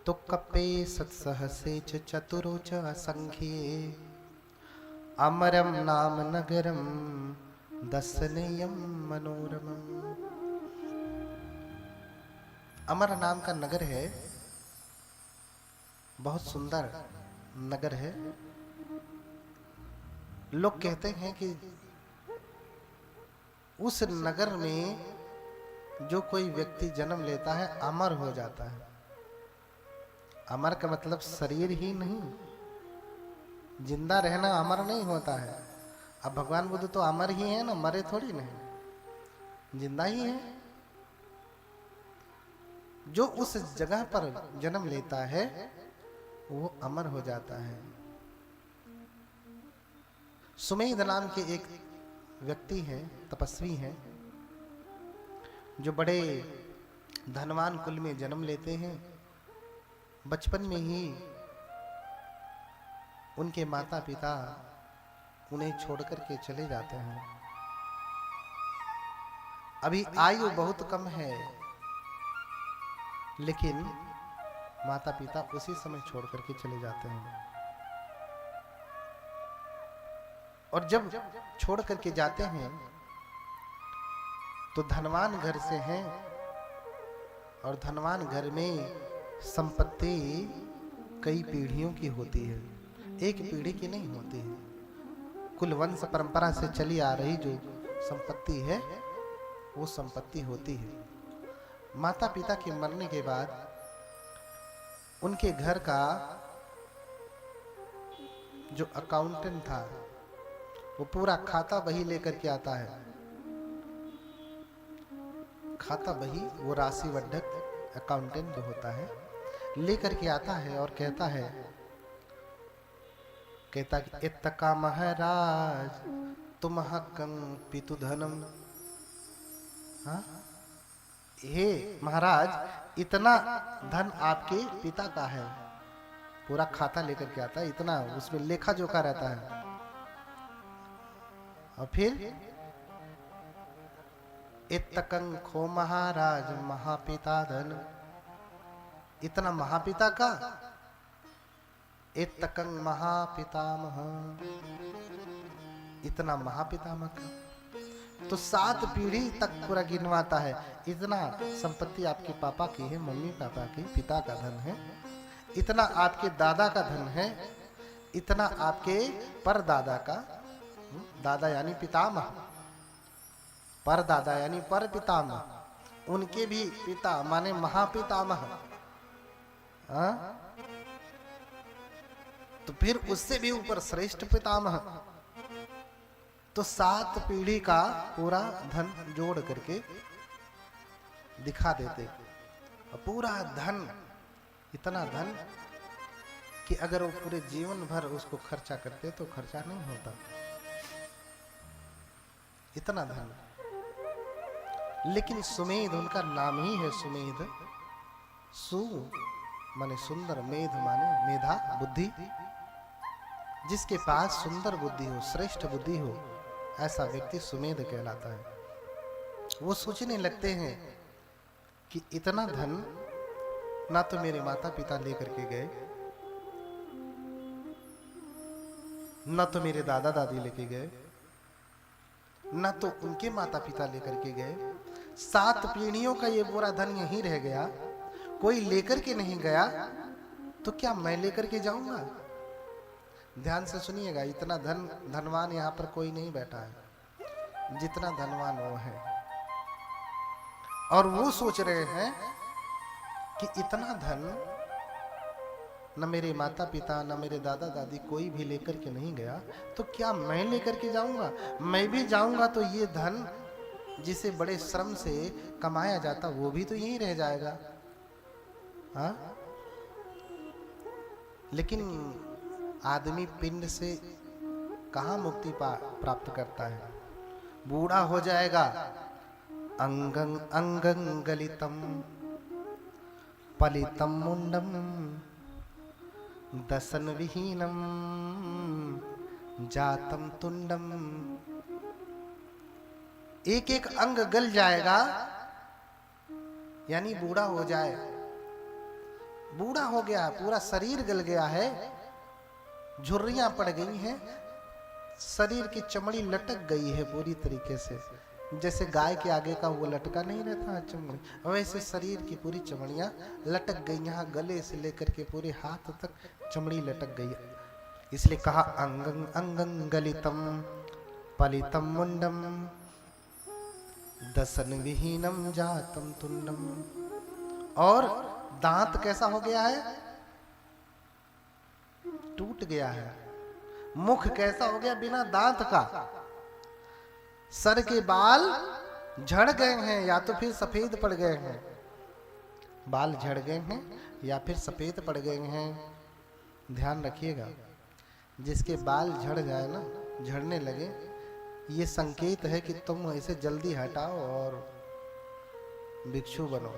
तो कपे सत्सहसे च चतुरो च असंख्ये अमरम नाम नगरम दर्शनीयम मनोरमम। अमर नाम का नगर है, बहुत सुंदर नगर है। लोग कहते हैं कि उस नगर में जो कोई व्यक्ति जन्म लेता है अमर हो जाता है। अमर का मतलब शरीर ही नहीं, जिंदा रहना अमर नहीं होता है। अब भगवान बुद्ध तो अमर ही है ना, मरे थोड़ी नहीं, जिंदा ही है। जो उस जगह पर जन्म लेता है वो अमर हो जाता है। सुमेध नाम के एक व्यक्ति हैं, तपस्वी हैं, जो बड़े धनवान कुल में जन्म लेते हैं। बचपन में ही उनके माता पिता उन्हें छोड़कर के चले जाते हैं। अभी आयु बहुत कम है, लेकिन माता पिता उसी समय छोड़ करके चले जाते हैं। और जब छोड़ करके जाते हैं तो धनवान घर से हैं, और धनवान घर में संपत्ति कई पीढ़ियों की होती है, एक पीढ़ी की नहीं होती है। कुल वंश परंपरा से चली आ रही जो संपत्ति है वो संपत्ति होती है। माता पिता के मरने के बाद उनके घर का जो अकाउंटेंट था वो पूरा खाता बही लेकर के आता है। खाता बही, वो राशिवर्धक अकाउंटेंट जो होता है लेकर के आता है और कहता कि इत्तका महाराज तुम हक्कं पितु धनम। हाँ, हे महाराज इतना धन आपके पिता का है। पूरा खाता लेकर के आता है, इतना उसमें लेखा जोखा रहता है। और फिर इत्तकं खो महाराज महापिता धन, इतना महापिता का, इत्तकं महापितामह, इतना महापितामह का। तो 7 पीढ़ी तक पूरा गिनवाता है। इतना संपत्ति आपके पापा की है, मम्मी पापा की, पिता का धन है, इतना आपके दादा का धन है, इतना आपके परदादा का, दादा यानी पितामह, परदादा यानी पर पितामह, उनके भी पिता माने महापितामह। तो फिर उससे भी ऊपर श्रेष्ठ पितामह। तो 7 पीढ़ी का पूरा धन जोड़ करके दिखा देते। और पूरा धन, इतना धन कि अगर वो पूरे जीवन भर उसको खर्चा करते तो खर्चा नहीं होता, इतना धन। लेकिन सुमेध, उनका नाम ही है सुमेध। सु माने सुंदर, मेध माने मेधा, बुद्धि। जिसके पास सुंदर बुद्धि हो, श्रेष्ठ बुद्धि हो, ऐसा व्यक्ति सुमेध कहलाता है। वो सोचने लगते हैं कि इतना धन ना तो मेरे माता पिता लेकर के गए, ना तो मेरे दादा दादी लेके गए, ना तो उनके माता पिता लेकर के गए। 7 पीढ़ियों का ये पूरा धन यहीं रह गया, कोई लेकर के नहीं गया, तो क्या मैं लेकर के जाऊंगा? ध्यान से सुनिएगा, इतना धनवान यहाँ पर कोई नहीं बैठा है जितना धनवान वो है। और वो सोच रहे हैं कि इतना धन न मेरे माता पिता न मेरे दादा दादी कोई भी लेकर के नहीं गया, तो क्या मैं लेकर के जाऊंगा? मैं भी जाऊंगा तो ये धन जिसे बड़े श्रम से कमाया जाता वो भी तो यहीं रह जाएगा। हाँ, लेकिन आदमी पिंड से कहाँ मुक्ति प्राप्त करता है? बूढ़ा हो जाएगा, अंगं अंगं गलितम पलितम मुंडम दसन विहीनम जातम तुंडम। एक एक अंग गल जाएगा, यानी बूढ़ा हो जाए, बूढ़ा हो गया, पूरा शरीर गल गया है, झुर्रियां पड़ गई हैं, शरीर की चमड़ी लटक गई है पूरी तरीके से, जैसे गाय के आगे का वो लटका नहीं रहता चमड़ी, वैसे शरीर की पूरी चमड़ियां लटक गई, यहाँ गले से लेकर के पूरे हाथ तक चमड़ी लटक गई। इसलिए कहा अंगं अंगं गलितम पलितम मुंडम दसन विहीनम जातम तुंडम। और दांत कैसा हो गया है? टूट गया है। मुख कैसा हो गया? बिना दांत का। सर के बाल झड़ गए हैं या तो फिर सफेद पड़ गए हैं, बाल झड़ गए हैं या फिर सफेद पड़ गए हैं। ध्यान रखिएगा, जिसके बाल झड़ जाए ना, झड़ने लगे, ये संकेत है कि तुम इसे जल्दी हटाओ और भिक्षु बनो।